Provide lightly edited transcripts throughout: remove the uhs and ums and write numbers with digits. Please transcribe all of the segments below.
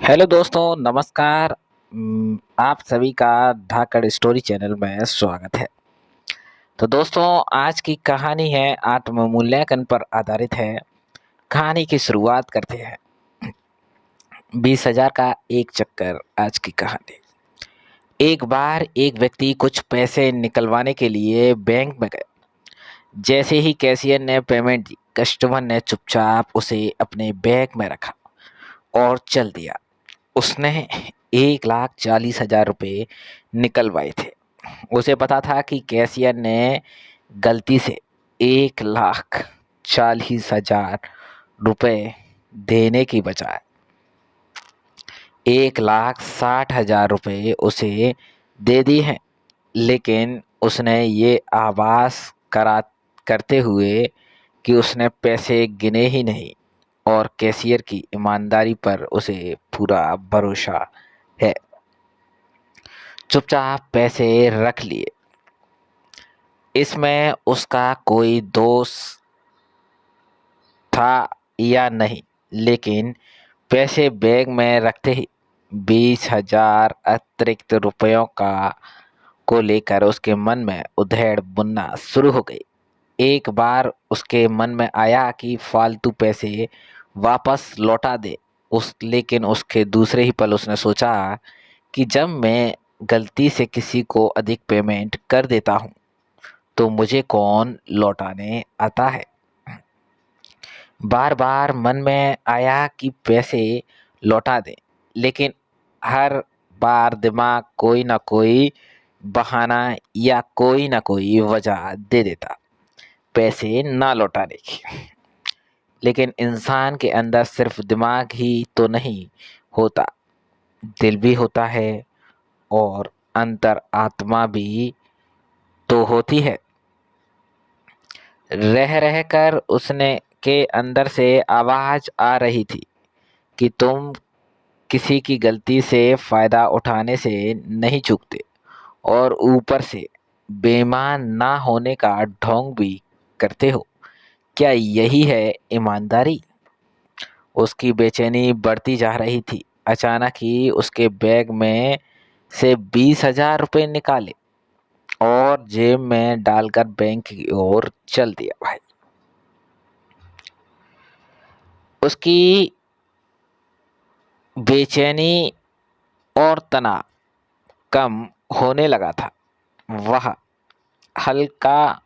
Hello दोस्तों, नमस्कार। आप सभी का धाकड़ स्टोरी चैनल में स्वागत है। तो दोस्तों, आज की कहानी है आत्म मूल्यांकन पर आधारित है। कहानी की शुरुआत करते हैं। 20,000 का एक चक्कर। आज की कहानी। एक बार एक व्यक्ति कुछ पैसे निकलवाने के लिए बैंक में गया। जैसे ही कैशियर ने पेमेंट दी, कस्टमर ने चुपचाप उसे अपने बैग में रखा और चल दिया। उसने 1,40,000 रुपये निकलवाए थे। उसे पता था कि कैशियर ने गलती से 1,40,000 रुपये देने की बजाय 1,60,000 रुपये उसे दे दी हैं। लेकिन उसने ये आभास करते हुए कि उसने पैसे गिने ही नहीं और कैशियर की ईमानदारी पर उसे पूरा भरोसा है, चुपचाप पैसे रख लिए। इसमें उसका कोई दोष था या नहीं, लेकिन पैसे बैग में रखते ही 20,000 अतिरिक्त रुपयों का को लेकर उसके मन में उधेड़ बुनना शुरू हो गई। एक बार उसके मन में आया कि फालतू पैसे वापस लौटा दे। लेकिन उसके दूसरे ही पल उसने सोचा कि जब मैं गलती से किसी को अधिक पेमेंट कर देता हूँ तो मुझे कौन लौटाने आता है। बार बार मन में आया कि पैसे लौटा दें, लेकिन हर बार दिमाग कोई ना कोई बहाना या कोई ना कोई वजह दे देता पैसे ना लौटाने की। लेकिन इंसान के अंदर सिर्फ दिमाग ही तो नहीं होता, दिल भी होता है और अंतर आत्मा भी तो होती है। रह रह कर उसने के अंदर से आवाज आ रही थी कि तुम किसी की गलती से फायदा उठाने से नहीं चूकते और ऊपर से बेईमान ना होने का ढोंग भी करते हो। क्या यही है ईमानदारी? उसकी बेचैनी बढ़ती जा रही थी। अचानक ही उसके बैग में से 20,000 रुपये निकाले और जेब में डालकर बैंक की ओर चल दिया। भाई, उसकी बेचैनी और तनाव कम होने लगा था। वह हल्का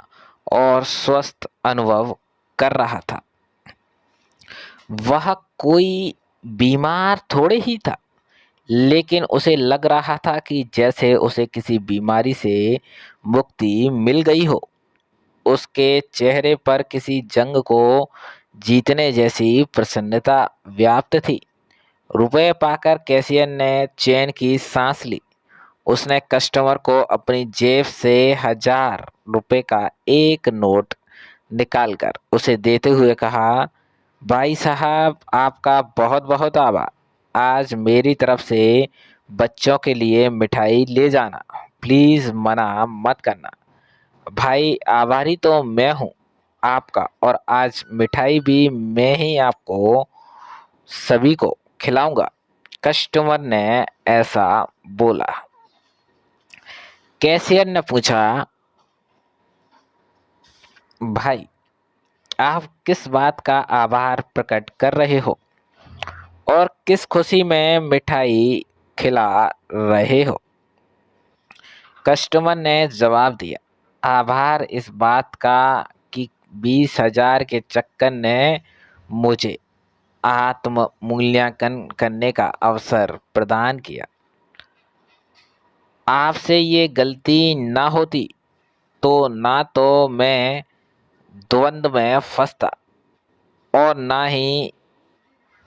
और स्वस्थ अनुभव कर रहा था। वह कोई बीमार थोड़े ही था, लेकिन उसे लग रहा था कि जैसे उसे किसी बीमारी से मुक्ति मिल गई हो। उसके चेहरे पर किसी जंग को जीतने जैसी प्रसन्नता व्याप्त थी। रुपए पाकर कैशियर ने चैन की सांस ली। उसने कस्टमर को अपनी जेब से 1,000 रुपये का एक नोट निकालकर उसे देते हुए कहा, भाई साहब, आपका बहुत बहुत आभार। आज मेरी तरफ से बच्चों के लिए मिठाई ले जाना, प्लीज मना मत करना। भाई, आभारी तो मैं हूँ आपका, और आज मिठाई भी मैं ही आपको सभी को खिलाऊंगा। कस्टमर ने ऐसा बोला। कैशियर ने पूछा, भाई, आप किस बात का आभार प्रकट कर रहे हो और किस खुशी में मिठाई खिला रहे हो? कस्टमर ने जवाब दिया, आभार इस बात का कि 20,000 के चक्कर ने मुझे आत्म मूल्यांकन करने का अवसर प्रदान किया। आपसे ये गलती ना होती तो ना तो मैं द्वंद्व में फंसता और ना ही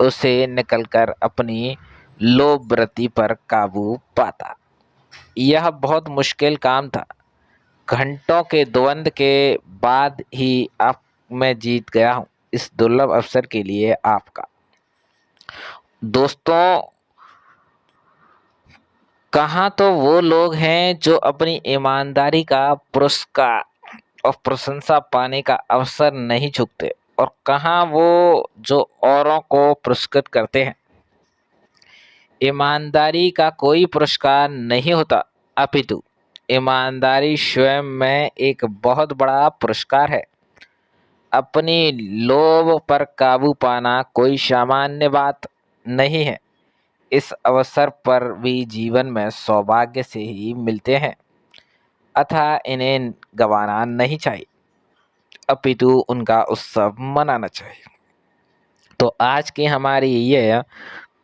उसे निकलकर अपनी लोभ वृत्ति पर काबू पाता। यह बहुत मुश्किल काम था। घंटों के द्वंद्व के बाद ही अब मैं जीत गया हूँ। इस दुर्लभ अवसर के लिए आपका। दोस्तों, कहाँ तो वो लोग हैं जो अपनी ईमानदारी का पुरस्कार और प्रशंसा पाने का अवसर नहीं चूकते, और कहाँ वो जो औरों को पुरस्कृत करते हैं। ईमानदारी का कोई पुरस्कार नहीं होता, अपितु ईमानदारी स्वयं में एक बहुत बड़ा पुरस्कार है। अपनी लोभ पर काबू पाना कोई सामान्य बात नहीं है। इस अवसर पर भी जीवन में सौभाग्य से ही मिलते हैं, अतः इन्हें गंवाना नहीं चाहिए, अपितु उनका उत्सव मनाना चाहिए। तो आज की हमारी ये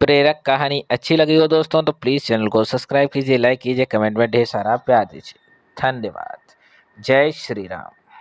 प्रेरक कहानी अच्छी लगी हो दोस्तों तो प्लीज़ चैनल को सब्सक्राइब कीजिए, लाइक कीजिए, कमेंट में ढेर सारा प्यार दीजिए। धन्यवाद। जय श्री राम।